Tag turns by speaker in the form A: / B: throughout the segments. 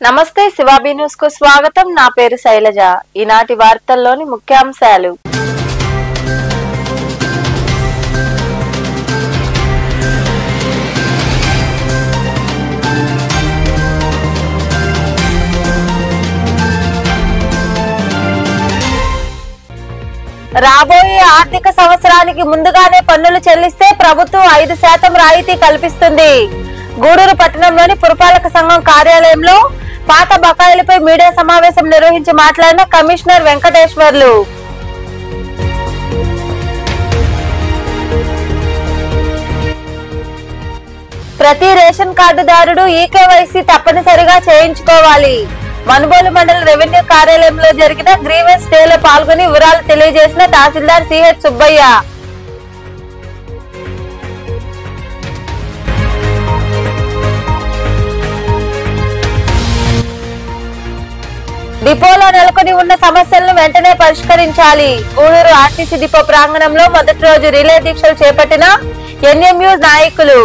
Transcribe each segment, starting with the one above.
A: నమస్తే శివాబీ న్యూస్ కు స్వాగతం। నా పేరు శైలజ। ఈనాటి వార్తల్లోని ముఖ్యాంశాలు। రాబోయే ఆర్థిక సంవత్సరానికి ముందుగానే పన్నులు చెల్లిస్తే ప్రభుత్వం 5% రాయితీ కల్పిస్తుంది। గూడూరు పట్టణంలోని పురపాలక సంఘం కార్యాలయంలో పాత బకాయిలపై మీడియా సమావేశం నిర్వహించి మాట్లాడిన కమిషనర్ వెంకటేశ్వర్లు। ప్రతి రేషన్ కార్డుదారుడు ఈకేవైసీ తప్పనిసరిగా చేయించుకోవాలి। మనుబోలు మండల రెవెన్యూ కార్యాలయంలో జరిగిన గ్రీవెన్స్ డేలో పాల్గొని వివరాలు తెలియజేసిన తహసీల్దార్ సిహెచ్ సుబ్బయ్య। డిపోలో నెలకొని ఉన్న సమస్యలను వెంటనే పరిష్కరించాలి। గూడూరు ఆర్టీసీ డిపో ప్రాంగణంలో మొదటి రోజు రిలే దీక్షలు చేపట్టిన ఎన్ఎంయు నాయకులు।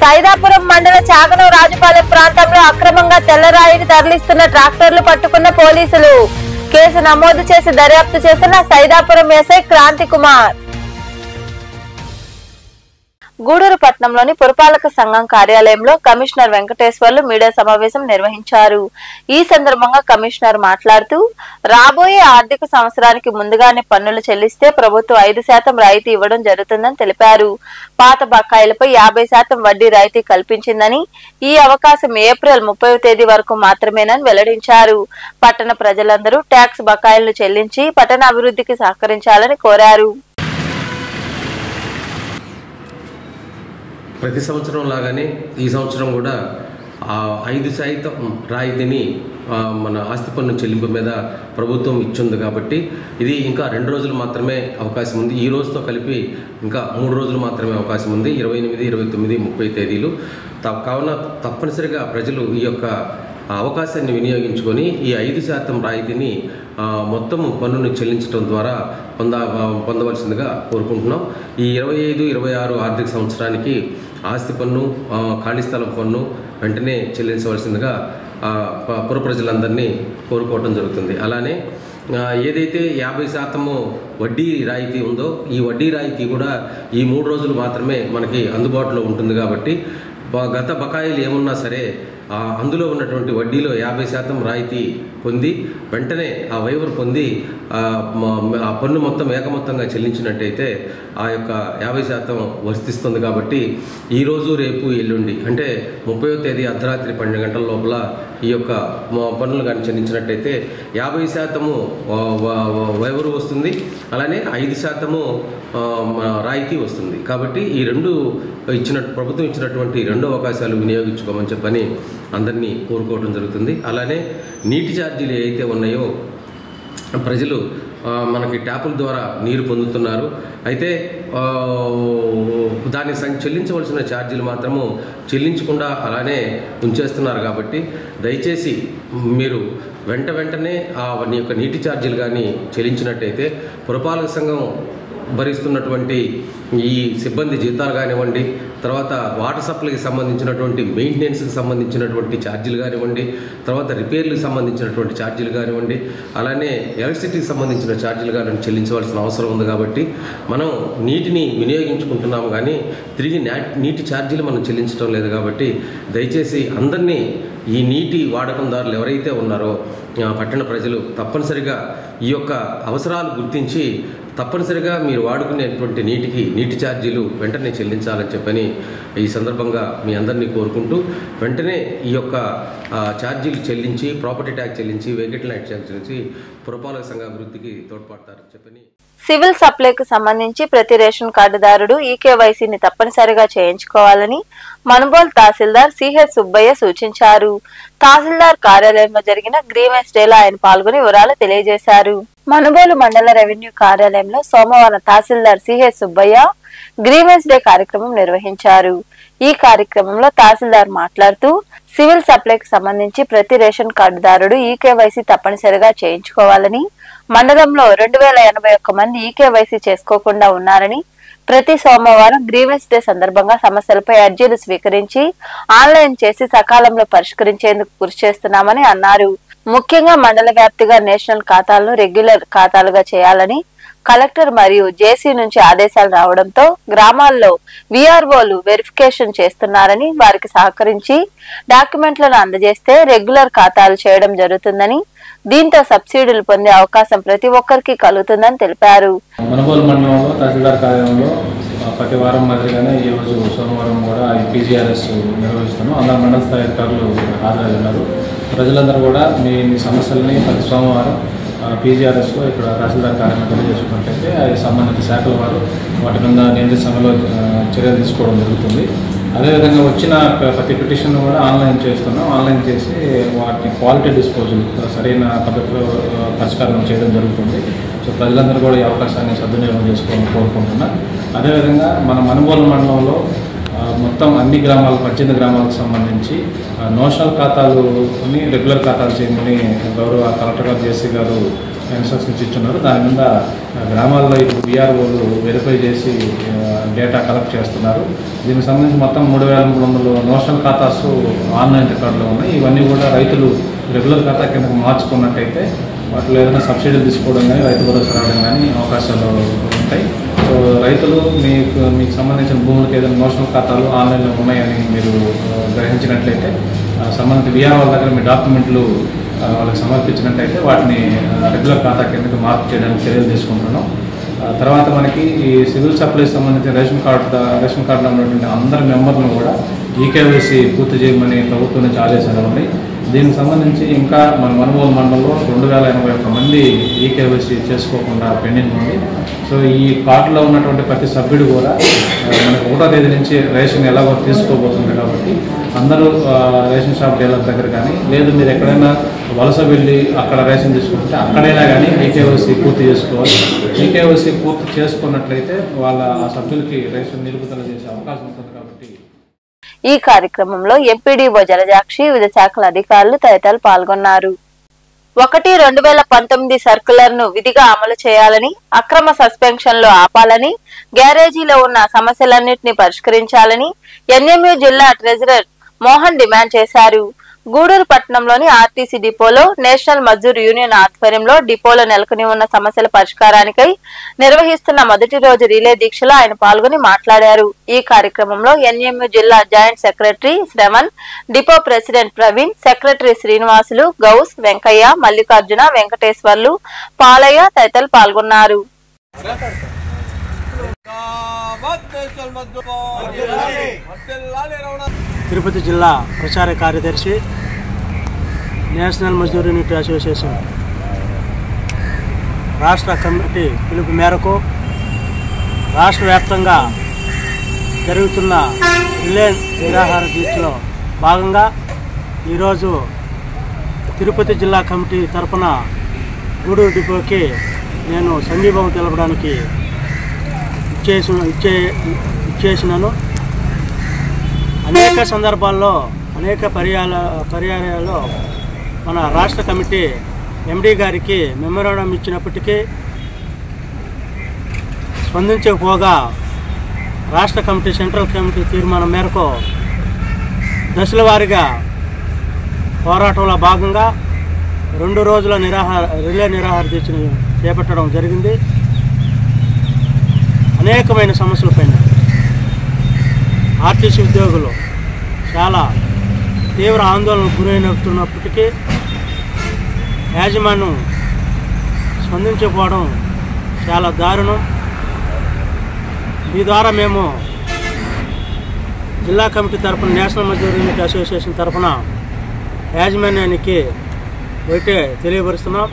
A: సైదాపురం మండల చాగనం రాజుపాలెం ప్రాంతంలో అక్రమంగా తెల్లరాయిని తరలిస్తున్న ట్రాక్టర్లు పట్టుకున్న పోలీసులు। కేసు నమోదు చేసి దర్యాప్తు చేసిన సైదాపురం ఎస్ఐ క్రాంతి కుమార్। గూడూరు పట్టణంలోని పురపాలక సంఘం కార్యాలయంలో కమిషనర్ వెంకటేశ్వర్లు మీడియా సమావేశం నిర్వహించారు। ఈ సందర్భంగా కమిషనర్ మాట్లాడుతూ రాబోయే ఆర్థిక సంవత్సరానికి ముందుగానే పన్నులు చెల్లిస్తే ప్రభుత్వం 5% రాయితీ ఇవ్వడం జరుగుతుందని తెలిపారు। పాత బకాయిలపై 50% వడ్డీ రాయితీ కల్పించిందని, ఈ అవకాశం ఏప్రిల్ 30వ తేదీ వరకు మాత్రమేనని వెల్లడించారు। పట్టణ ప్రజలందరూ ట్యాక్స్ బకాయిలను చెల్లించి పట్టణ అభివృద్ధికి సహకరించాలని కోరారు।
B: ప్రతి సంవత్సరం లాగానే ఈ సంవత్సరం కూడా 5% రాయితీని మన ఆస్తి పన్ను చెల్లింపు మీద ప్రభుత్వం ఇచ్చింది కాబట్టి ఇది ఇంకా 2 రోజులు మాత్రమే అవకాశం ఉంది। ఈ రోజుతో కలిపి ఇంకా 3 రోజులు మాత్రమే అవకాశం ఉంది, 28, 29, 30 తేదీలు। కావున తప్పనిసరిగా ప్రజలు ఈ యొక్క అవకాశాన్ని వినియోగించుకొని ఈ 5% రాయితీని మొత్తం పన్నును చెల్లించడం ద్వారా పొందవలసిందిగా కోరుకుంటున్నాం। ఈ 25, 26 ఆర్థిక సంవత్సరానికి ఆస్తి పన్ను, ఖాళీ స్థలం పన్ను వెంటనే చెల్లించవలసిందిగా పుర ప్రజలందరినీ కోరుకోవడం జరుగుతుంది। అలానే ఏదైతే 50% వడ్డీ రాయితీ ఉందో ఈ వడ్డీ రాయితీ కూడా ఈ 3 రోజులు మాత్రమే మనకి అందుబాటులో ఉంటుంది కాబట్టి గత బకాయిలు ఏమున్నా సరే అందులో ఉన్నటువంటి వడ్డీలో 50% రాయితీ పొంది వెంటనే ఆ వైవర్ పొంది ఆ పన్ను మొత్తం ఏకమొత్తంగా చెల్లించినట్టయితే ఆ యొక్క 50% వర్తిస్తుంది కాబట్టి ఈరోజు, రేపు, ఎల్లుండి అంటే 30వ తేదీ అర్ధరాత్రి 12 గంటల లోపల ఈ యొక్క పన్నులు కానీ చెల్లించినట్టయితే 50% వైవరు వస్తుంది, అలానే 5% రాయితీ వస్తుంది। కాబట్టి ఈ ప్రభుత్వం ఇచ్చినటువంటి 2 అవకాశాలు వినియోగించుకోమని చెప్పని అందరినీ కోరుకోవడం జరుగుతుంది। అలానే నీటి ఛార్జీలు ఏవైతే ఉన్నాయో ప్రజలు మనకి ట్యాపుల ద్వారా నీరు పొందుతున్నారు, అయితే దాన్ని చెల్లించవలసిన ఛార్జీలు మాత్రము చెల్లించకుండా అలానే ఉంచేస్తున్నారు కాబట్టి దయచేసి మీరు వెంటనే మీ యొక్క నీటి ఛార్జీలు కానీ చెల్లించినట్టయితే పురపాలక సంఘం భరిస్తున్నటువంటి ఈ సిబ్బంది జీతాలు కానివ్వండి, తర్వాత వాటర్ సప్లైకి సంబంధించినటువంటి మెయింటెనెన్స్కి సంబంధించినటువంటి ఛార్జీలు కానివ్వండి, తర్వాత రిపేర్లకు సంబంధించినటువంటి ఛార్జీలు కానివ్వండి, అలానే ఎలక్ట్రిసిటీకి సంబంధించిన ఛార్జీలు కానీ చెల్లించవలసిన అవసరం ఉంది కాబట్టి మనం నీటిని వినియోగించుకుంటున్నాము కానీ తిరిగి నీటి ఛార్జీలు మనం చెల్లించడం లేదు కాబట్టి దయచేసి అందరినీ ఈ నీటి వాడకందారులు ఎవరైతే ఉన్నారో పట్టణ ప్రజలు తప్పనిసరిగా ఈ యొక్క అవసరాలు గుర్తించి తప్పనిసరిగా మీరు వాడుకునేటువంటి నీటి ఛార్జీలు వెంటనే చెల్లించాలని చెప్పని ఈ సందర్భంగా మీ అందరినీ కోరుకుంటూ వెంటనే ఈ యొక్క ఛార్జీలు చెల్లించి ప్రాపర్టీ ట్యాక్స్ చెల్లించి వెహికల్ ట్యాక్స్ చెల్లించి పురపాలక సంఘ అభివృద్ధికి తోడ్పడతారని చెప్పని
A: సివిల్ సప్లైకు సంబంధించి ప్రతి రేషన్ కార్డుదారుడు ఈకేవైసీని తప్పనిసరిగా చేయించుకోవాలని మనుబోలు తహసీల్దార్ సిహెచ్ సుబ్బయ్య సూచించారు। తహసీల్దార్ కార్యాలయంలో జరిగిన గ్రీవెన్స్ డేలో ఆయన పాల్గొని వివరాలు తెలియజేశారు। మనుబోలు మండల రెవెన్యూ కార్యాలయంలో సోమవారం తహసీల్దార్ సిహెచ్ సుబ్బయ్య గ్రీవెన్స్ డే కార్యక్రమం నిర్వహించారు। ఈ కార్యక్రమంలో తహసీల్దార్ మాట్లాడుతూ సివిల్ సప్లైకి సంబంధించి ప్రతి రేషన్ కార్డుదారుడు ఈకేవైసీ తప్పనిసరిగా చేయించుకోవాలని, మండలంలో 2081 మంది ఈకేవైసీ చేసుకోకుండా ఉన్నారని, ప్రతి సోమవారం గ్రీవెన్స్ డే సందర్భంగా సమస్యలపై అర్జీలు స్వీకరించి ఆన్లైన్ చేసి సకాలంలో పరిష్కరించేందుకు కృషి చేస్తున్నామని అన్నారు. ముఖ్యంగా మండల వ్యాప్తిగా నేషనల్ ఖాతాలను రెగ్యులర్ ఖాతాలుగా చేయాలని కలెక్టర్ మరియు జేసీ నుంచి ఆదేశాలు రావడంతో గ్రామాల్లో విఆర్ఓలు వెరిఫికేషన్ చేస్తున్నారని, వారికి సహకరించి డాక్యుమెంట్లను అందజేస్తే రెగ్యులర్ ఖాతాలు చేయడం జరుగుతుందని, దీంతో సబ్సిడీలు పొందే అవకాశం ప్రతి ఒక్కరికి కలుగుతుందని తెలిపారు.
C: మునుగోలు మండలంలో తహసీల్దార్ కార్యాలయంలో ప్రతి వారం మాదిరిగానే ఈ రోజు సోమవారం కూడా పీజీఆర్ఎస్ నిర్వహిస్తున్నాం. అందరూ మండల స్థాయి అధికారులు హాజరయ్యారు. ప్రజలందరూ కూడా మీ సమస్యలని ప్రతి సోమవారం పీజీఆర్ఎస్లో ఇక్కడ తహసీల్దార్ కార్యాలయం తెలియజేసుకున్నట్లయితే సంబంధిత శాఖల వారు వాటి మీద నిర్ణీత సమయంలో చర్యలు తీసుకోవడం జరుగుతుంది. అదేవిధంగా వచ్చిన ప్రతి పిటిషన్ కూడా ఆన్లైన్ చేస్తున్నాం. ఆన్లైన్ చేసి వాటిని క్వాలిటీ డిస్పోజల్ సరైన పద్ధతిలో పరిష్కారం చేయడం జరుగుతుంది. సో ప్రజలందరూ కూడా ఈ అవకాశాన్ని సద్వినియోగం చేసుకోవాలని కోరుకుంటున్నా. అదేవిధంగా మన మునుగోలు మండలంలో మొత్తం అన్ని గ్రామాలు 18 గ్రామాలకు సంబంధించి నోషనల్ ఖాతాలుని రెగ్యులర్ ఖాతాలు చేయమని గౌరవ కలెక్టర్ గారు జేసీ గారు ఇన్స్ట్రక్షన్స్ ఇచ్చున్నారు. దాని మీద గ్రామాల్లో ఇప్పుడు విఆర్ఓలు వెరిఫై చేసి డేటా కలెక్ట్ చేస్తున్నారు. దీనికి సంబంధించి మొత్తం 3300 నోషనల్ ఖాతాస్ ఆన్లైన్ రికార్డులో ఉన్నాయి. ఇవన్నీ కూడా రైతులు రెగ్యులర్ ఖాతా కిందకు మార్చుకున్నట్టయితే వాటిలో ఏదైనా సబ్సిడీలు తీసుకోవడం కానీ రైతు భరోసా రావడం కానీ అవకాశాలు ఉంటాయి. సో రైతులు మీకు సంబంధించిన భూములకు ఏదైనా నోషనల్ ఖాతాలు ఆన్లైన్లో ఉన్నాయని మీరు గ్రహించినట్లయితే సంబంధిత విఆర్ఓ దగ్గర మీ డాక్యుమెంట్లు వాళ్ళకి సమర్పించినట్టయితే వాటిని రెగ్యులర్ ఖాతా కిందకి మార్పు చేయడానికి చర్యలు తీసుకుంటున్నాం. తర్వాత మనకి ఈ సివిల్ సప్లైస్ సంబంధించిన రేషన్ కార్డులో ఉన్నటువంటి అందరి మెంబర్లను కూడా ఈకేవైసీ పూర్తి చేయమని ప్రభుత్వం నుంచి ఆదేశాలు ఉన్నాయి. దీనికి సంబంధించి ఇంకా మన మునుగోలు మండలంలో 2081 మంది ఈకేవైసీ చేసుకోకుండా పెండింగ్ ఉంది. సో ఈ కార్డులో ఉన్నటువంటి ప్రతి సభ్యుడు కూడా మనకు 1వ తేదీ నుంచి రేషన్ ఎలాగో తీసుకోబోతుంది కాబట్టి అందరూ రేషన్ షాప్ డీలర్ దగ్గర కానీ లేదు మీరు ఎక్కడైనా వలస వెళ్ళి అక్కడ రేషన్ తీసుకుంటే అక్కడైనా కానీ ఈకేవైసీ పూర్తి చేసుకోవాలి. ఈకేవైసీ పూర్తి చేసుకున్నట్లయితే వాళ్ళ ఆ సభ్యులకి రేషన్ నిలుపుదల చేసే అవకాశం ఉంటుంది. కాబట్టి
A: ఈ కార్యక్రమంలో ఎంపీడీఓ జలజాక్షి, వివిధ శాఖల అధికారులు తదితరులు పాల్గొన్నారు. 1/2019 సర్కులర్ ను విధిగా అమలు చేయాలని, అక్రమ సస్పెన్షన్లు ఆపాలని, గ్యారేజీలో ఉన్న సమస్యలన్నింటినీ పరిష్కరించాలని ఎన్ఎంయూ జిల్లా ట్రెజరర్ మోహన్ డిమాండ్ చేశారు. గూడూరు పట్టణంలోని ఆర్టీసీ డిపోలో నేషనల్ మజ్దూర్ యూనియన్ ఆధ్వర్యంలో డిపోలో నెలకొని ఉన్న సమస్యల పరిష్కారానికై నిర్వహిస్తున్న మొదటి రోజు రిలే దీక్షలో ఆయన పాల్గొని మాట్లాడారు. ఈ కార్యక్రమంలో ఎన్ఎంయూ జిల్లా joint secretary Shravan, depot president Praveen, secretary Srinivasulu, Ghouse, Venkaiah, Mallikarjuna, Venkateswarlu, Palaiah తదితరులు పాల్గొన్నారు.
D: తిరుపతి జిల్లా ప్రచార కార్యదర్శి, నేషనల్ మజ్దూర్ యూనిట్ అసోసియేషన్ రాష్ట్ర కమిటీ పిలుపు మేరకు రాష్ట్ర వ్యాప్తంగా జరుగుతున్న రిలే నిరాహార దీక్షలో భాగంగా ఈరోజు తిరుపతి జిల్లా కమిటీ తరఫున గూడూరు డిపోకి నేను సంఘీభావం తెలపడానికి ఇచ్చేసినాను. అనేక సందర్భాల్లో అనేక పర్యాయాల్లో మన రాష్ట్ర కమిటీ ఎండీ గారికి మెమోరాండం ఇచ్చినప్పటికీ స్పందించకపోగా రాష్ట్ర కమిటీ సెంట్రల్ కమిటీ తీర్మానం మేరకు దశల వారీగా పోరాటంలో భాగంగా 2 రోజుల రిలే నిరాహార దీక్షను చేపట్టడం జరిగింది. అనేకమైన సమస్యలపైన ఆర్టీసీ ఉద్యోగులు చాలా తీవ్ర ఆందోళనకు గురైనప్పటికీ యాజమాన్యం స్పందించకపోవడం చాలా దారుణం. ఈ ద్వారా మేము జిల్లా కమిటీ తరఫున నేషనల్ మజ్దూర్ యూనిట్ అసోసియేషన్ తరఫున యాజమాన్యానికి ఒకటే తెలియపరుస్తున్నాం.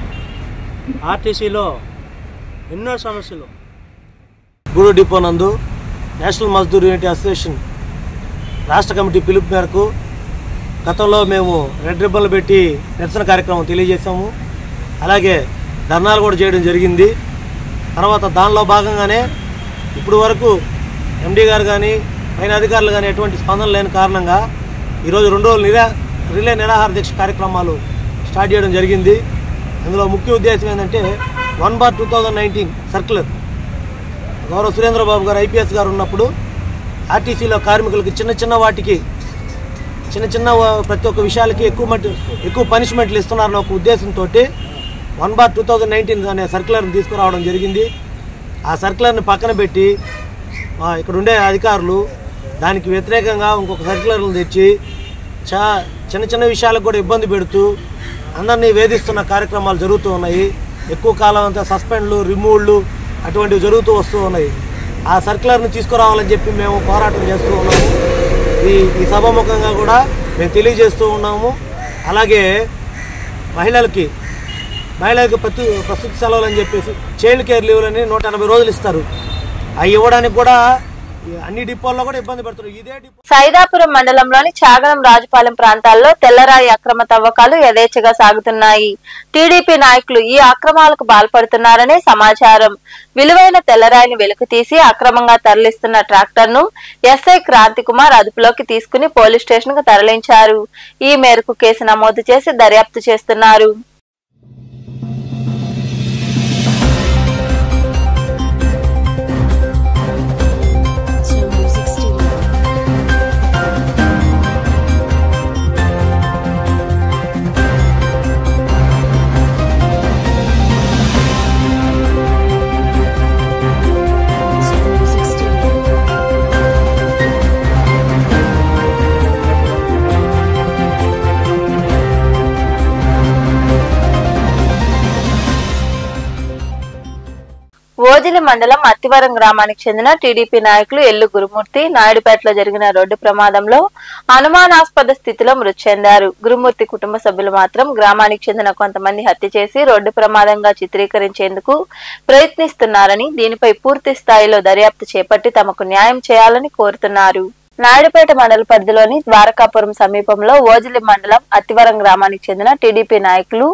D: ఆర్టీసీలో ఎన్నో సమస్యలు.
E: గూడూరు డిపో నందు నేషనల్ మజ్దూర్ యూనిట్ అసోసియేషన్ రాష్ట్ర కమిటీ పిలుపు మేరకు గతంలో మేము రెడ్ రిబ్బన్లు పెట్టి నిరసన కార్యక్రమం తెలియజేశాము. అలాగే ధర్నాలు కూడా చేయడం జరిగింది. తర్వాత దానిలో భాగంగానే ఇప్పుడు వరకు ఎండీ గారు కానీ పైన అధికారులు కానీ ఎటువంటి స్పందన లేని కారణంగా ఈరోజు 2 రోజులు రిలే నిరాహార దీక్ష కార్యక్రమాలు స్టార్ట్ చేయడం జరిగింది. అందులో ముఖ్య ఉద్దేశం ఏంటంటే 1/2019 సర్క్యులర్ గౌరవ సురేంద్రబాబు గారు IPS గారు ఉన్నప్పుడు ఆర్టీసీలో కార్మికులకి చిన్న వాటికి ప్రతి ఒక్క విషయాలకి ఎక్కువ పనిష్మెంట్లు ఇస్తున్నారన్న ఒక ఉద్దేశంతో 1/2019 అనే సర్క్యులర్ని తీసుకురావడం జరిగింది. ఆ సర్క్యులర్ని పక్కన పెట్టి ఇక్కడ ఉండే అధికారులు దానికి వ్యతిరేకంగా ఇంకొక సర్క్యులర్లు తెచ్చి చిన్న విషయాలకు కూడా ఇబ్బంది పెడుతూ అందరినీ వేధిస్తున్న కార్యక్రమాలు జరుగుతూ ఉన్నాయి. ఎక్కువ కాలం అంతా సస్పెండ్లు, రిమూవ్లు అటువంటివి జరుగుతూ వస్తూ ఉన్నాయి. ఆ సర్క్యులర్ని తీసుకురావాలని చెప్పి మేము పోరాటం చేస్తూ ఉన్నాము. ఈ సభాముఖంగా కూడా మేము తెలియజేస్తూ ఉన్నాము. అలాగే మహిళలకి ప్రస్తుత సెలవులు అని చెప్పేసి చైల్డ్ కేర్ లీవ్లని 180 రోజులు ఇస్తారు. అవి ఇవ్వడానికి కూడా అన్ని డిపోల్లో కూడా ఇబ్బంది పడుతున్నారు. ఇదే డిపో
A: సైదాపురం మండలంలోని చాగనం రాజపాలెం ప్రాంతాల్లో తెల్లరాయి అక్రమ తవ్వకాలు యథేచ్ఛగా సాగుతున్నాయి. టీడీపీ నాయకులు ఈ అక్రమాలకు పాల్పడుతున్నారనే సమాచారం. విలువైన తెల్లరాయిని వెలికితీసి అక్రమంగా తరలిస్తున్న ట్రాక్టర్ ను ఎస్ఐ క్రాంతి కుమార్ అదుపులోకి తీసుకుని పోలీస్ స్టేషన్ కు తరలించారు. ఈ మేరకు కేసు నమోదు చేసి దర్యాప్తు చేస్తున్నారు. ఓజిలి మండలం అత్తివరం గ్రామానికి చెందిన టీడీపీ నాయకులు ఎల్లు గురుమూర్తి నాయుడుపేటలో జరిగిన రోడ్డు ప్రమాదంలో అనుమానాస్పద స్థితిలో మృతి చెందారు. గురుమూర్తి కుటుంబ సభ్యులు మాత్రం గ్రామానికి చెందిన కొంతమంది హత్య చేసి రోడ్డు ప్రమాదంగా చిత్రీకరించేందుకు ప్రయత్నిస్తున్నారని, దీనిపై పూర్తి స్థాయిలో దర్యాప్తు చేపట్టి తమకు న్యాయం చేయాలని కోరుతున్నారు. నాయుడుపేట మండల పరిధిలోని ద్వారకాపురం సమీపంలో ఓజిలి మండలం అత్తివరం గ్రామానికి చెందిన టీడీపీ నాయకులు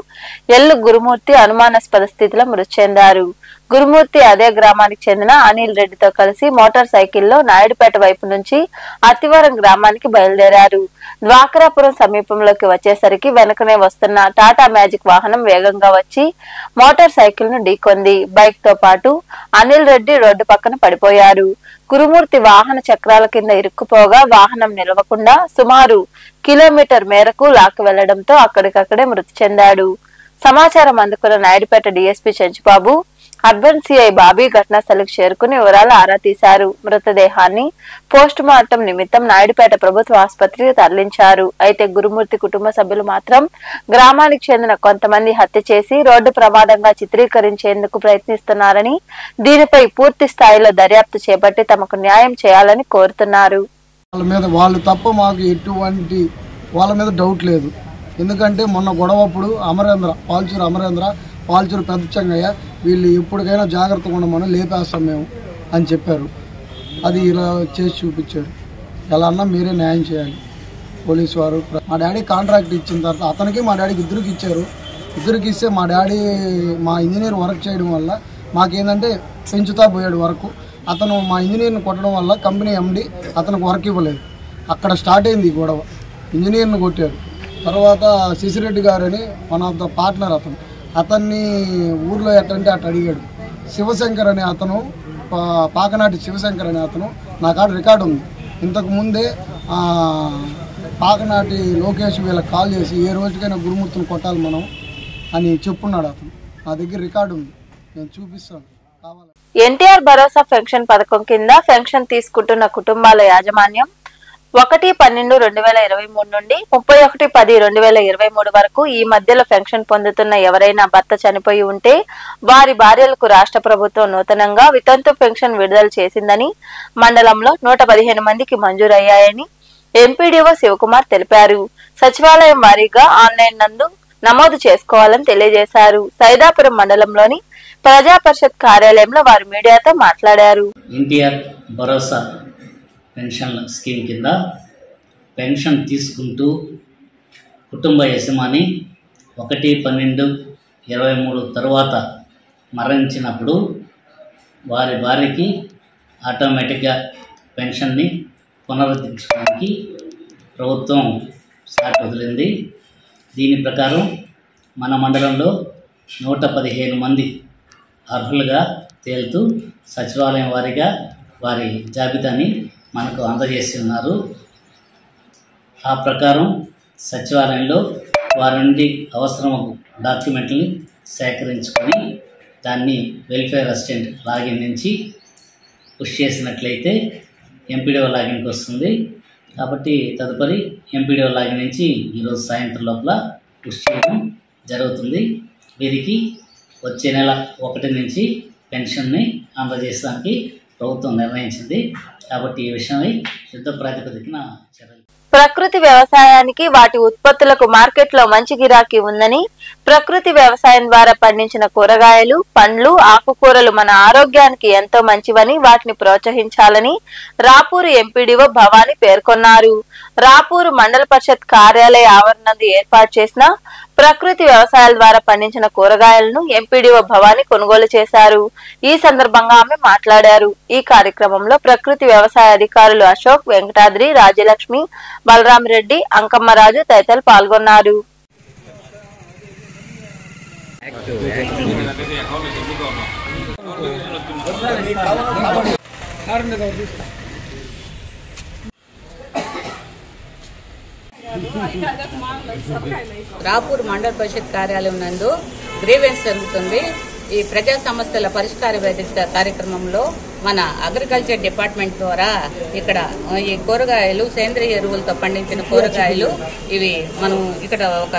A: ఎల్లు గురుమూర్తి అనుమానాస్పద స్థితిలో మృతి చెందారు. గురుమూర్తి అదే గ్రామానికి చెందిన అనిల్ రెడ్డితో కలిసి మోటార్ సైకిల్లో నాయుడుపేట వైపు నుంచి అత్తివరం గ్రామానికి బయలుదేరారు. ద్వారకాపురం సమీపంలోకి వచ్చేసరికి వెనకనే వస్తున్న టాటా మ్యాజిక్ వాహనం వేగంగా వచ్చి మోటార్ సైకిల్ ను ఢీకొంది. బైక్ తో పాటు అనిల్ రెడ్డి రోడ్డు పక్కన పడిపోయారు. గురుమూర్తి వాహన చక్రాల కింద ఇరుక్కుపోగా వాహనం నిలవకుండా సుమారు కిలోమీటర్ మేరకు లాక్కు వెళ్లడంతో అక్కడికక్కడే మృతి చెందాడు. సమాచారం అందుకున్న Naidupeta DSP Chenchubabu, urban CI Bobby ఘటనా స్థలికి చేరుకుని వివరాలు ఆరా తీశారు. మృతదేహాన్ని పోస్ట్ మార్టం నిమిత్తం నాయుడుపేట ప్రభుత్వ ఆసుపత్రికి తరలించారు. అయితే గురుమూర్తి కుటుంబ సభ్యులు మాత్రం గ్రామానికి చెందిన కొంతమంది హత్య చేసి రోడ్డు ప్రమాదంగా చిత్రీకరించేందుకు ప్రయత్నిస్తున్నారని, దీనిపై పూర్తి స్థాయిలో దర్యాప్తు చేపట్టి తమకు న్యాయం చేయాలని కోరుతున్నారు.
F: వాళ్ళు తప్ప మాకు ఎటువంటి వాళ్ళ మీద డౌట్ లేదు. ఎందుకంటే మొన్న గొడవప్పుడు పాల్చూరు అమరేంద్ర, పాల్చూరు పెద్ద చెంగయ్య వీళ్ళు ఎప్పటికైనా జాగ్రత్తగా ఉండమని లేపేస్తాం మేము అని చెప్పారు. అది ఇలా చేసి చూపించారు. ఎలా అన్నా మీరే న్యాయం చేయాలి. పోలీసు వారు మా డాడీ కాంట్రాక్ట్ ఇచ్చిన తర్వాత అతనికి మా డాడీకి ఇద్దరికి ఇచ్చారు. ఇద్దరికి ఇస్తే మా డాడీ మా ఇంజనీర్ వర్క్ చేయడం వల్ల మాకేంటంటే పెంచుతా పోయాడు వర్క్. అతను మా ఇంజనీర్ని కొట్టడం వల్ల కంపెనీ MD అతనికి వర్క్ ఇవ్వలేదు. అక్కడ స్టార్ట్ అయింది ఈ గొడవ. ఇంజనీర్ని కొట్టారు. తర్వాత శశిరెడ్డి గారు అని వన్ ఆఫ్ ద పార్ట్నర్ అతన్ని ఊర్లో ఎట్టంటే అటు అడిగాడు. శివశంకర్ అనే అతను, పాకనాటి శివశంకర్ అనే అతను నా కాడ రికార్డు ఉంది. ఇంతకు ముందే పాకనాటి లోకేష్ వీళ్ళకి కాల్ చేసి ఏ రోజుకైనా గురుమూర్తిని కొట్టాలి మనం అని చెప్పున్నాడు. అతను నా దగ్గర రికార్డు ఉంది, నేను చూపిస్తాను కావాలి.
A: ఎన్టీఆర్ భరోసా పెన్షన్ పథకం కింద పెన్షన్ తీసుకుంటున్న కుటుంబాల యాజమాన్యం 1/12/2023 నుండి 31/10/2023 వరకు ఈ మధ్యలో పెన్షన్ పొందుతున్న ఎవరైనా భర్త చనిపోయి ఉంటే వారి భార్యలకు రాష్ట్ర ప్రభుత్వం నూతనంగా వితంతు పెన్షన్ విడుదల చేసిందని, మండలంలో 115 మందికి మంజూరయ్యాయని ఎంపీడీఓ శివకుమార్ తెలిపారు. సచివాలయం వారీగా ఆన్లైన్ నందు నమోదు చేసుకోవాలని తెలియజేశారు. సైదాపురం మండలంలోని ప్రజా పరిషత్ కార్యాలయంలో వారు మీడియాతో మాట్లాడారు.
G: ఎన్టీఆర్ భరోసా పెన్షన్ స్కీమ్ కింద పెన్షన్ తీసుకుంటూ కుటుంబ యజమాని 1/12/23 తర్వాత మరణించినప్పుడు వారి భార్యకి ఆటోమేటిక్గా పెన్షన్ని పునరుద్ధరించడానికి ప్రభుత్వం సాట్ వదిలింది. దీని ప్రకారం మన మండలంలో 115 మంది అర్హులుగా తేలుతూ సచివాలయం వారీగా వారి జాబితాని మనకు అందజేసి ఉన్నారు. ఆ ప్రకారం సచివాలయంలో వారి నుండి అవసరమైన డాక్యుమెంట్ని సేకరించుకొని దాన్ని వెల్ఫేర్ అసిస్టెంట్ లాగిన్ నుంచి పుష్ చేసినట్లయితే ఎంపీడీఓ లాగిన్కి వస్తుంది. కాబట్టి తదుపరి ఎంపీడీఓ లాగిన్ నుంచి ఈరోజు సాయంత్రం లోపల పుష్ చేయడం జరుగుతుంది. వీరికి వచ్చే నెల 1 నుంచి పెన్షన్ని అందజేయడానికి ప్రభుత్వం నిర్ణయించింది. కాబట్టి ఈ విషయమై యుద్ధ ప్రాతిపదికన చర్యలు.
A: ప్రకృతి వ్యవసాయానికి వాటి ఉత్పత్తులకు మార్కెట్లో మంచి గిరాకీ ఉందని, ప్రకృతి వ్యవసాయం ద్వారా పండించిన కూరగాయలు, పండ్లు, ఆకుకూరలు మన ఆరోగ్యానికి ఎంతో మంచివని, వాటిని ప్రోత్సహించాలని రాపూరు ఎంపీడీఓ భవానీ పేర్కొన్నారు. రాపూరు మండల పరిషత్ కార్యాలయ ఆవరణందు ఏర్పాటు చేసిన ప్రకృతి వ్యవసాయాల ద్వారా పండించిన కూరగాయలను ఎంపీడీఓ భవానీ కొనుగోలు చేశారు. ఈ సందర్భంగా ఆమె మాట్లాడారు. ఈ కార్యక్రమంలో ప్రకృతి వ్యవసాయ అధికారులు అశోక్, వెంకటాద్రి, రాజ్యలక్ష్మి, బలరామరెడ్డి, అంకమ్మరాజు తదితరులు పాల్గొన్నారు.
H: రాపూర్ మండల పరిషత్ కార్యాలయం నందు గ్రీవెన్స్ జరుగుతుంది. ఈ ప్రజా సమస్యల పరిష్కార వేదిక కార్యక్రమంలో మన అగ్రికల్చర్ డిపార్ట్మెంట్ ద్వారా ఇక్కడ ఈ కూరగాయలు, సేంద్రియ ఎరువులతో పండించిన కూరగాయలు, ఇవి మనం ఇక్కడ ఒక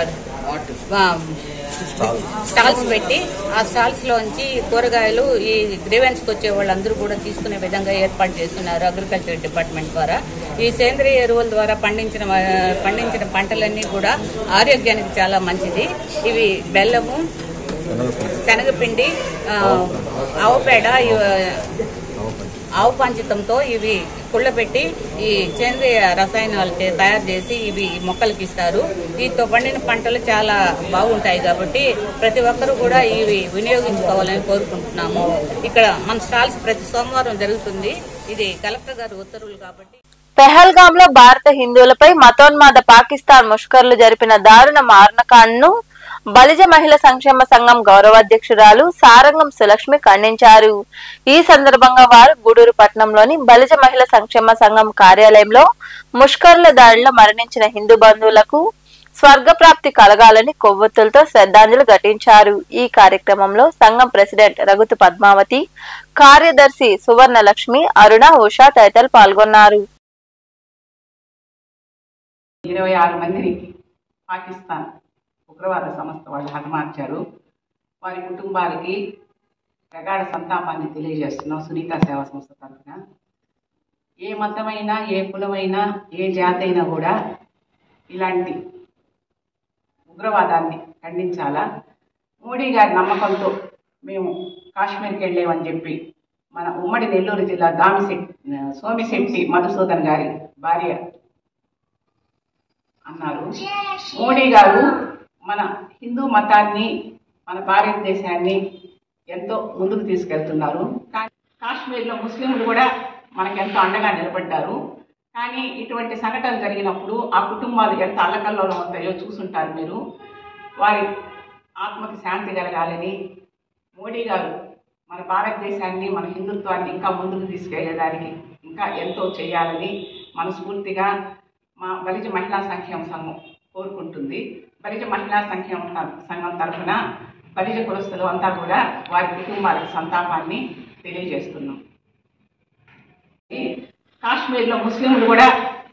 H: స్టాల్స్ పెట్టి ఆ స్టాల్స్ లోంచి కూరగాయలు ఈ గ్రీవెన్స్ కి వచ్చే వాళ్ళందరూ కూడా తీసుకునే విధంగా ఏర్పాటు చేస్తున్నారు అగ్రికల్చర్ డిపార్ట్మెంట్ ద్వారా. ఈ సేంద్రియ ఎరువుల ద్వారా పండించిన పంటలన్నీ కూడా ఆరోగ్యానికి చాలా మంచిది. ఇవి బెల్లము, శనగపిండి, ఆవుపేడ, ఆవు పంచితంతో ఇవి కుళ్ళబెట్టి ఈ సేంద్రియ రసాయనాలు తయారు చేసి ఇవి మొక్కలకి ఇస్తారు. వీటితో పండిన పంటలు చాలా బాగుంటాయి కాబట్టి ప్రతి ఒక్కరూ కూడా ఇవి వినియోగించుకోవాలని కోరుకుంటున్నాము. ఇక్కడ మన స్టాల్స్ ప్రతి సోమవారం జరుగుతుంది. ఇది కలెక్టర్ గారి ఉత్తర్వులు కాబట్టి.
A: పెహల్గామ్ లో భారత హిందువులపై మతోన్మాద పాకిస్తాన్ ముష్కర్లు జరిపిన దారుణ మారణకాండను బలిజ మహిళా సంక్షేమ సంఘం గౌరవాధ్యక్షురాలు సారంగం సులక్ష్మి ఖండించారు. ఈ సందర్భంగా వారు గూడూరు పట్టణంలోని బలిజ మహిళా సంక్షేమ సంఘం కార్యాలయంలో ముష్కర్ల దాడిలో మరణించిన హిందూ బంధువులకు స్వర్గప్రాప్తి కలగాలని కొవ్వొత్తులతో శ్రద్ధాంజలి ఘటించారు. ఈ కార్యక్రమంలో సంఘం ప్రెసిడెంట్ రఘుతు పద్మావతి, కార్యదర్శి సువర్ణలక్ష్మి, అరుణ, ఉషా తదితరులు పాల్గొన్నారు.
I: 26 మందిని పాకిస్తాన్ ఉగ్రవాద సంస్థ వాళ్ళు హతమార్చారు. వారి కుటుంబాలకి ప్రగాఢ సంతాపాన్ని తెలియజేస్తున్నాం సునీత సేవా సంస్థ తరఫున. ఏ మతమైనా, ఏ కులమైనా, ఏ జాతి అయినా కూడా ఇలాంటి ఉగ్రవాదాన్ని ఖండించాలా. మోడీ గారి నమ్మకంతో మేము కాశ్మీర్కి వెళ్ళామని చెప్పి మన ఉమ్మడి నెల్లూరు జిల్లా సోమిశెట్టి మధుసూదన్ గారి భార్య అన్నారు. మోడీ గారు మన హిందూ మతాన్ని, మన భారతదేశాన్ని ఎంతో ముందుకు తీసుకెళ్తున్నారు. కానీ కాశ్మీర్లో ముస్లింలు కూడా మనకెంతో అండగా నిలబడ్డారు. కానీ ఇటువంటి సంఘటనలు జరిగినప్పుడు ఆ కుటుంబాలు ఎంత అల్లకల్లోలం అవుతాయో చూసుంటారు మీరు. వారి ఆత్మకి శాంతి కలగాలని మోడీ గారు మన భారతదేశాన్ని, మన హిందుత్వాన్ని ఇంకా ముందుకు తీసుకెళ్లేదానికి ఇంకా ఎంతో చేయాలని మనస్ఫూర్తిగా మా బలిజ మహిళా సంక్షేమ సంఘం కోరుకుంటుంది. బలిజ మహిళా సంక్షేమ సంఘం తరఫున బలిజ కులస్తులు అంతా కూడా వారి కుటుంబాలకు సంతాపాన్ని తెలియజేస్తున్నాం. కాశ్మీర్లో ముస్లింలు కూడా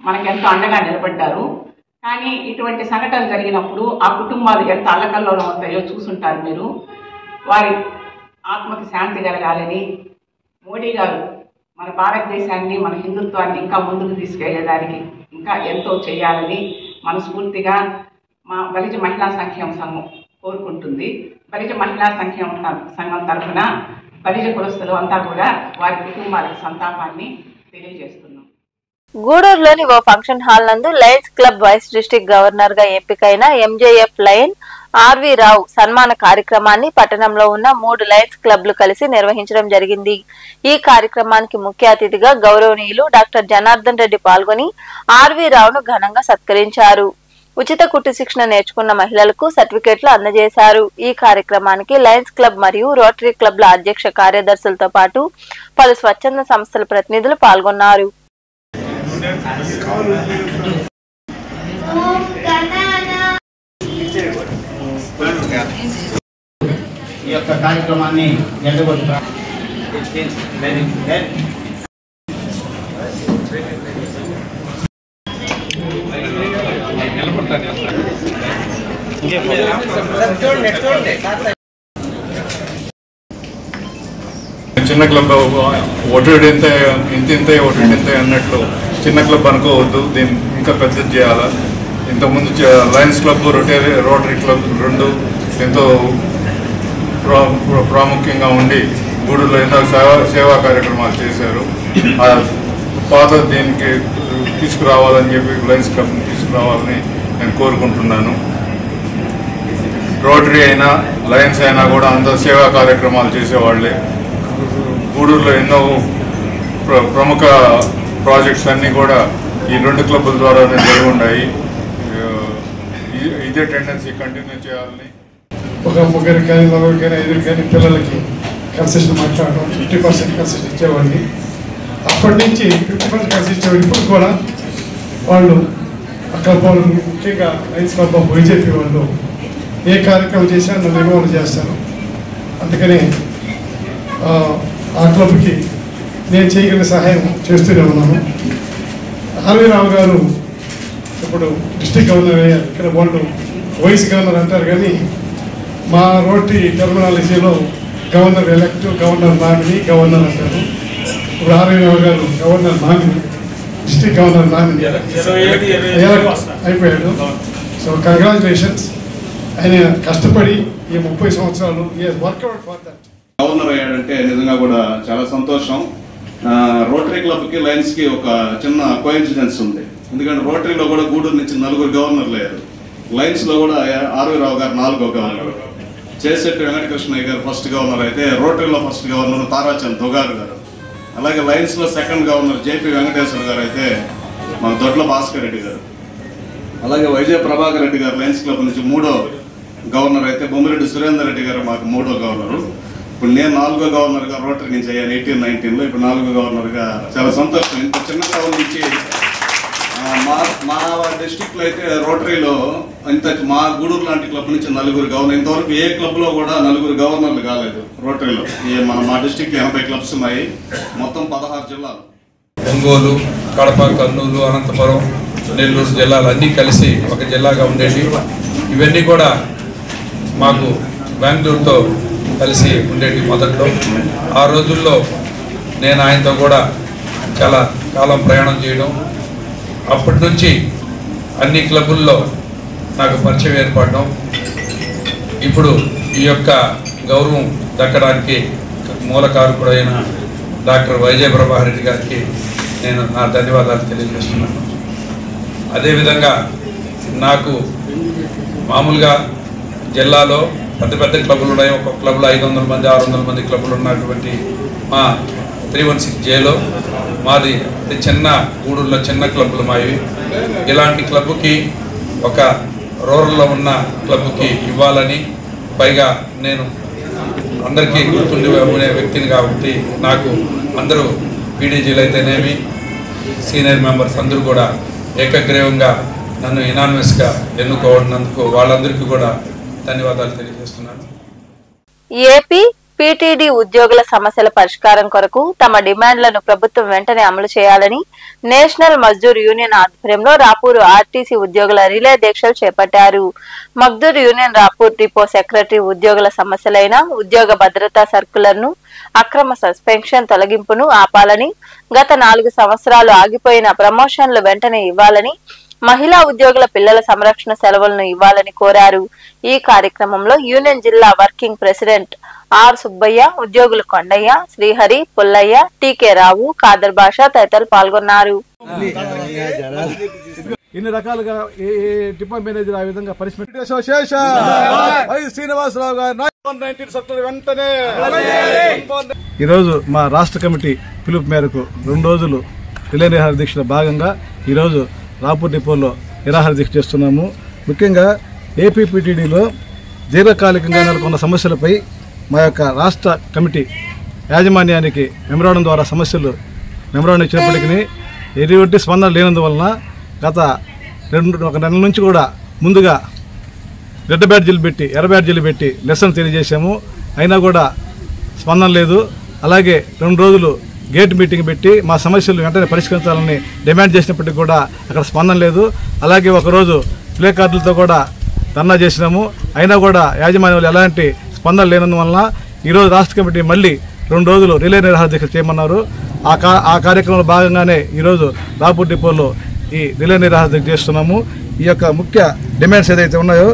I: మనకెంతో అండగా నిలబడ్డారు. కానీ ఇటువంటి సంఘటనలు జరిగినప్పుడు ఆ కుటుంబాలు ఎంత అల్లకల్లోలం అవుతాయో చూసుంటారు మీరు. వారి ఆత్మకి శాంతి కలగాలని మోడీ గారు మన భారతదేశాన్ని, మన హిందుత్వాన్ని ఇంకా ముందుకు తీసుకెళ్లేదానికి ఇంకా ఎంతో చేయాలని మనస్ఫూర్తిగా మా బలిజ మహిళా సంక్షేమ సంఘం కోరుకుంటుంది. బలిజ మహిళా సంక్షేమ సంఘం తరఫున బలిజ కులస్తులు అంతా కూడా వారి కుటుంబాలకు సంతాపాన్ని తెలియజేస్తున్నాం.
A: గూడూరులోని ఓ ఫంక్షన్ హాల్ నందు lions club vice district governor గా ఎంపికైన ఎంజేఎఫ్ లయన్ ఆర్వి రావు సన్మాన కార్యక్రమాన్ని పట్టణంలో ఉన్న 3 లయన్స్ క్లబ్లు కలిసి నిర్వహించడం జరిగింది. ఈ కార్యక్రమానికి ముఖ్య అతిథిగా గౌరవనీయులు డాక్టర్ జనార్దన్ రెడ్డి పాల్గొని ఆర్వి రావును ఘనంగా సత్కరించారు. ఉచిత కుట్టు శిక్షణ నేర్చుకున్న మహిళలకు సర్టిఫికెట్లు అందజేశారు. ఈ కార్యక్రమానికి లయన్స్ క్లబ్ మరియు రోటరీ క్లబ్ల అధ్యక్ష కార్యదర్శులతో పాటు పలు స్వచ్ఛంద సంస్థల ప్రతినిధులు పాల్గొన్నారు.
J: ఈ యొక్క కార్యక్రమాన్ని
K: చిన్న క్లబ్ ఒడ్డు ఇంతే అన్నట్లు చిన్న క్లబ్ అనుకోవద్దు, దీన్ని ఇంకా పెద్దది చేయాలా. ఇంతకుముందు లయన్స్ క్లబ్ రోటరీ క్లబ్ రెండు ఎంతో ప్రాముఖ్యంగా ఉండి గూడూరులో ఎన్నో సేవా కార్యక్రమాలు చేశారు. ఆ పాత దీనికి తీసుకురావాలని చెప్పి లయన్స్ క్లబ్ని తీసుకురావాలని నేను కోరుకుంటున్నాను. రోటరీ అయినా లయన్స్ అయినా కూడా అందరూ సేవా కార్యక్రమాలు చేసేవాళ్ళే. గూడూరులో ఎన్నో ప్రముఖ ప్రాజెక్ట్స్ అన్నీ కూడా ఈ రెండు క్లబ్బుల ద్వారానే జరిగి ఉన్నాయి. ఇదే టెండెన్సీ కంటిన్యూ చేయాలని.
L: ఒక ముగ్గురికి కానీ నలుగురికి కానీ ఐదుగురికి కానీ పిల్లలకి కన్సెషన్ మాట్లాడడం 50% కన్సెషన్ ఇచ్చేవాడిని. అప్పటి నుంచి 50% కన్సెషన్ ఇచ్చేవాడు. ఇప్పుడు కూడా వాళ్ళు అక్కడ వాళ్ళు ముఖ్యంగా లయన్స్ క్లబ్ ఆఫ్ వైజేపీ వాళ్ళు ఏ కార్యక్రమం చేసినా నన్ను ఇన్వాల్వ్ చేస్తాను. అందుకని ఆ క్లబ్కి నేను చేయగలిగిన సహాయం చేస్తూనే ఉన్నాను. ఆర్వి రావు గారు ఇప్పుడు డిస్ట్రిక్ట్ గవర్నర్ అయ్యారు. ఇక్కడ వాళ్ళు వైస్ గవర్నర్ అంటారు, కానీ మా రోటరీ టెర్మినాలజీలో governor elect, governor nominee, governor అంటారు. ఇప్పుడు ఆర్వి రావు గారు governor nominee, district governor nominee అయిపోయాడు. So congratulations. ఆయన కష్టపడి ఈ 30 సంవత్సరాలు వర్క్అవుట్ ఫర్ దట్
M: గవర్నర్ అయ్యాడంటే నిజంగా కూడా చాలా సంతోషం. రోటరీ క్లబ్కి లయన్స్కి ఒక చిన్న కోఇన్సిడెన్స్ ఉంది. ఎందుకంటే రోటరీలో కూడా గూడూరు నుంచి 4 గవర్నర్లు అయ్యారు. లయన్స్లో కూడా ఆర్వి రావు గారు 4వ గవర్నర్, చేశెట్టి వెంకటకృష్ణయ్య గారు ఫస్ట్ గవర్నర్ అయితే రోటరీలో ఫస్ట్ గవర్నర్ తారాచంద్ దొగారు గారు. అలాగే లయన్స్లో సెకండ్ గవర్నర్ జేపీ వెంకటేశ్వర గారు అయితే మన దొడ్ల భాస్కర్ రెడ్డి గారు. అలాగే వైజే ప్రభాకర్ రెడ్డి గారు లయన్స్ క్లబ్ నుంచి 3వ గవర్నర్ అయితే బొమ్మిరెడ్డి సురేందర్ రెడ్డి గారు మాకు 3వ గవర్నరు. ఇప్పుడు నేను 4వ గవర్నర్గా రోటరీ నుంచి అయ్యాను 18-19లో. ఇప్పుడు 4వ గవర్నర్గా చాలా సంతోషం. ఇంత చిన్న క్లబ్ నుంచి మా డిస్టిక్లో అయితే రోటరీలో ఇంత మా గూడూరు లాంటి క్లబ్ నుంచి 4 గవర్నర్, ఇంతవరకు ఏ క్లబ్లో కూడా 4 గవర్నర్లు కాలేదు రోటరీలో. మా డిస్టిక్లో 80 క్లబ్స్ ఉన్నాయి, మొత్తం 16 జిల్లాలు.
N: ఒంగోలు, కడప, కర్నూలు, అనంతపురం, నెల్లూరు జిల్లాలు అన్నీ కలిసి ఒక జిల్లాగా ఉండేవి. ఇవన్నీ కూడా మాకు బెంగళూరుతో కలిసి ఉండేవి మొదట్లో. ఆ రోజుల్లో నేను ఆయనతో కూడా చాలా కాలం ప్రయాణం చేయడం, అప్పటి నుంచి అన్ని క్లబ్బుల్లో నాకు పరిచయం ఏర్పడడం, ఇప్పుడు ఈ యొక్క గౌరవం దక్కడానికి మూలకారకుడైన డాక్టర్ వైజే ప్రభాకర్ రెడ్డి గారికి నేను నా ధన్యవాదాలు తెలియజేస్తున్నాను. అదేవిధంగా నాకు మామూలుగా జిల్లాలో పెద్ద పెద్ద క్లబ్బులు ఉన్నాయి. ఒక్కొక్క క్లబ్లో 500 మంది 600 మంది క్లబ్బులు ఉన్నటువంటి మా 316Jలో మాది అతి చిన్న గూడూరులో చిన్న క్లబ్బులు మావి. ఇలాంటి క్లబ్కి ఒక రూరల్లో ఉన్న క్లబ్కి ఇవ్వాలని, పైగా నేను అందరికీ గుర్తుండే వ్యక్తిని కాబట్టి నాకు అందరూ పీడీజీలు అయితేనేమి సీనియర్ మెంబర్స్ అందరూ కూడా ఏకగ్రీవంగా నన్ను ఇనానిమస్గా ఎన్నుకోవడందుకు వాళ్ళందరికీ కూడా ధన్యవాదాలు తెలియజేస్తున్నాను.
A: ఏపీ పీటీడీ ఉద్యోగుల సమస్యల పరిష్కారం కొరకు తమ డిమాండ్లను ప్రభుత్వం వెంటనే అమలు చేయాలని నేషనల్ మజ్దూర్ యూనియన్ ఆధ్వర్యంలో రాపూరు ఆర్టీసీ ఉద్యోగుల రిలే దీక్షలు చేపట్టారు. Mazdoor union Rapur depot secretary ఉద్యోగుల సమస్యలైన ఉద్యోగ భద్రతా సర్కులర్ ను, అక్రమ సస్పెన్షన్ తొలగింపును ఆపాలని, గత 4 సంవత్సరాలు ఆగిపోయిన ప్రమోషన్లు వెంటనే ఇవ్వాలని, మహిళా ఉద్యోగుల పిల్లల సంరక్షణ సెలవులను ఇవ్వాలని కోరారు. ఈ కార్యక్రమంలో యూనియన్ జిల్లా వర్కింగ్ ప్రెసిడెంట్ ఆర్ సుబ్బయ్య, ఉద్యోగులు కొండయ్య, శ్రీహరి, పుల్లయ్య, టీకే రావు, ఖాదర్ బాషా తదితరులు పాల్గొన్నారు.
L: ఎన్ని రకాలుగా ఏ డిపో మేనేజర్ ఆ విధంగా పనిష్మెంట్ శ్రీనివాసరావు గారు వెంటనే. ఈరోజు మా రాష్ట్ర కమిటీ పిలుపు మేరకు 2 రోజులు రిలే నిరాహార దీక్షలో భాగంగా ఈరోజు రాపూర్ డిపోలో నిరాహార దీక్ష చేస్తున్నాము. ముఖ్యంగా ఏపీపీటీడీలో దీర్ఘకాలికంగా నెలకొన్న సమస్యలపై మా యొక్క రాష్ట్ర కమిటీ యాజమాన్యానికి మెమరాండం ద్వారా మెమరాండం ఇచ్చినప్పటికీ ఎటువంటి స్పందన లేనందువలన గత 1 నెలల నుంచి కూడా ముందుగా రెడ్ బ్యాడ్జీలు పెట్టి ఎర్ర బ్యాడ్జీలు పెట్టి నిరసన తెలియజేశాము. అయినా కూడా స్పందన లేదు. అలాగే 2 రోజులు గేట్ మీటింగ్ పెట్టి మా సమస్యలు వెంటనే పరిష్కరించాలని డిమాండ్ చేసినప్పటికీ కూడా అక్కడ స్పందన లేదు. అలాగే ఒకరోజు ప్లే కార్డులతో కూడా ధర్నా చేసినాము. అయినా కూడా యాజమాన్యాలు ఎలాంటి స్పందన లేనందువలన ఈరోజు రాష్ట్ర కమిటీ మళ్ళీ 2 రోజులు రిలే నిరాహార దీక్ష చేయమన్నారు. ఆ కార్యక్రమంలో భాగంగానే ఈరోజు రాపూర్ డిపోలో ఈ రిలే నిరాహార దీక్ష చేస్తున్నాము. ఈ యొక్క ముఖ్య డిమాండ్స్ ఏదైతే ఉన్నాయో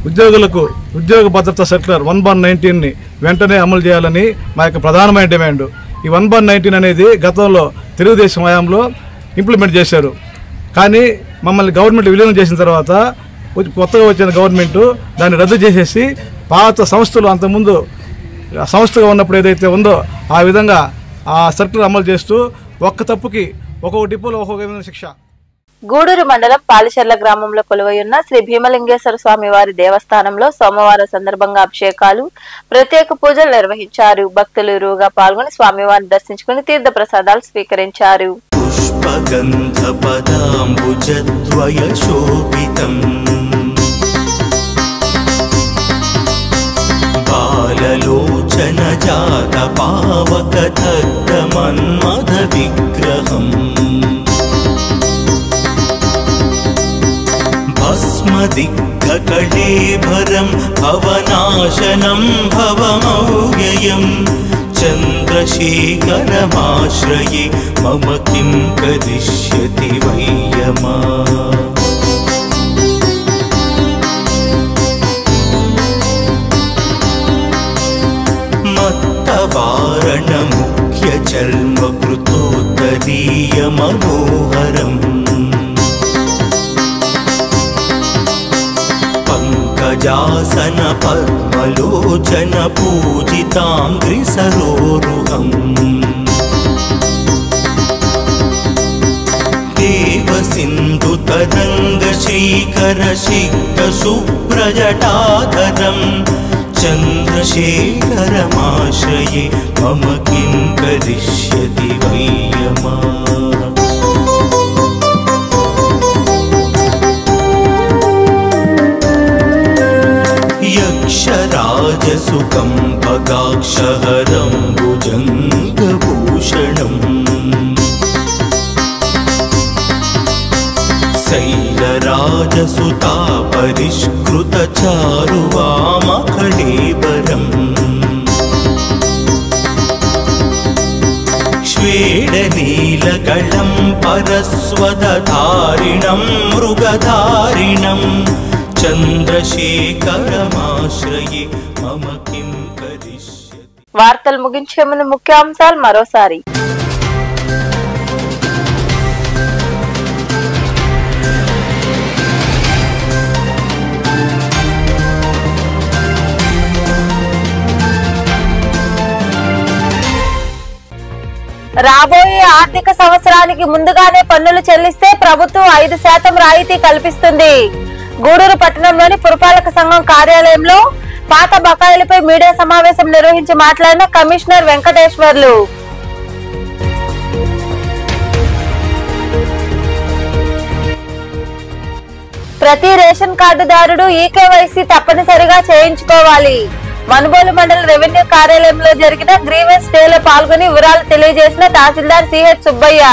L: ఉద్యోగులకు ఉద్యోగ భద్రతా సర్క్యులర్ 1/19ని వెంటనే అమలు చేయాలని మా యొక్క ప్రధానమైన డిమాండ్. ఈ 1/19 అనేది గతంలో తెలుగుదేశం హయాంలో ఇంప్లిమెంట్ చేశారు. కానీ మమ్మల్ని గవర్నమెంట్ విలీనం చేసిన తర్వాత కొత్తగా వచ్చిన గవర్నమెంట్ దాన్ని రద్దు చేసేసి పాత సంస్థలు అంతకుముందు సంస్థగా ఉన్నప్పుడు ఏదైతే ఉందో ఆ విధంగా ఆ సర్క్యులర్ అమలు చేస్తూ ఒక్క తప్పుకి ఒక్కొక్క డిపోలో ఒక్కొక్క విధంగా శిక్ష.
A: గూడూరు మండలం పాలిచెర్ల గ్రామంలో కొలువైయున్న శ్రీ భీమలింగేశ్వర స్వామి వారి దేవస్థానంలో సోమవారం సందర్భంగా అభిషేకాలు, ప్రత్యేక పూజలు నిర్వహించారు. భక్తులు ఇరువుగా పాల్గొని స్వామివారిని దర్శించుకుని తీర్థ ప్రసాదాలు స్వీకరించారు.
O: బాలలోచన జాత పావక దగ్ధ మన్మథ విగ్రహం భస్మదిగ్ధకళేభరం భవనాశనం భవమౌవ్యయం చంద్రశేఖరమాశ్రయే మమ కిం కరిష్యతి వయ్యమా. మత్తవారణ ముఖ్య చర్మ కృతోత్తరీయ మనోహరం పంకజాసన పద్మలోచన పూజితాంగ్రి సరోరుహం దేవ సింధు తరంగ శ్రీకర సిద్ధ సుప్రజటాధరం చంద్రశేఖరమాశ్రయే మమ కిం కరిష్యతి వయ్యమా. యక్షరాజసుకం భగాక్షహరం భుజంగభూషణం శైలరాజసుతా పరిష్కృత చారువామఖళేబరం శ్వేడనీలగళం పరస్వదధారిణం మృగధారిణం చంద్రశేఖరమాశ్రయే మమ కిం కరిష్యతి.
A: వార్తలు ముగించే ముందు ముఖ్యాంశాలు మరోసారి. రాబోయే ఆర్థిక సంవత్సరానికి ముందుగానే పన్నులు చెల్లిస్తే ప్రభుత్వం 5% రాయితీ కల్పిస్తుంది. గూడూరు పట్టణంలోని పురపాలక సంఘం కార్యాలయంలో పాత బకాయిలపై మీడియా సమావేశం నిర్వహించి మాట్లాడిన కమిషనర్ వెంకటేశ్వర్లు. ప్రతి రేషన్ కార్డుదారుడు ఈకేవైసీ తప్పనిసరిగా చేయించుకోవాలి. మనుబోలు మండల రెవెన్యూ కార్యాలయంలో జరిగిన గ్రీవెన్స్ డేలో పాల్గొని వివరాలు తెలియజేసిన తహసీల్దార్ సిహెచ్ సుబ్బయ్య.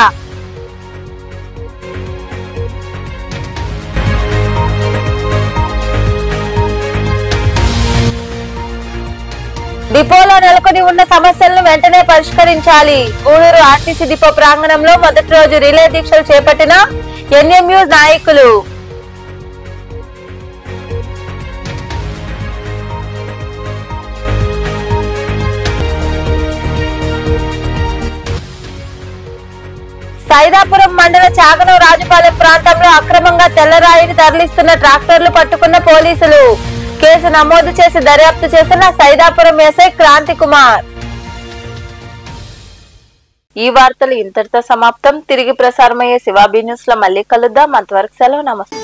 A: డిపోలో నెలకొని ఉన్న సమస్యలను వెంటనే పరిష్కరించాలి. గూడూరు ఆర్టీసీ డిపో ప్రాంగణంలో మొదటి రోజు రిలే దీక్షలు చేపట్టిన ఎన్ఎంయు నాయకులు. సైదాపురం మండల చాగనూరు రాజుపాలెం ప్రాంతంలో అక్రమంగా తెల్లరాయిని తరలిస్తున్న ట్రాక్టర్లు పట్టుకున్న పోలీసులు. కేసు నమోదు చేసి దర్యాప్తు చేసిన సైదాపురం ఎస్ఐ క్రాంతి కుమార్. ఈ వార్తలు ఇంతటితో సమాప్తం. తిరిగి ప్రసారమయ్యే శివాబీ న్యూస్ లో మళ్ళీ కలుద్దాం. అంతవరకు సెలవు. నమస్తే.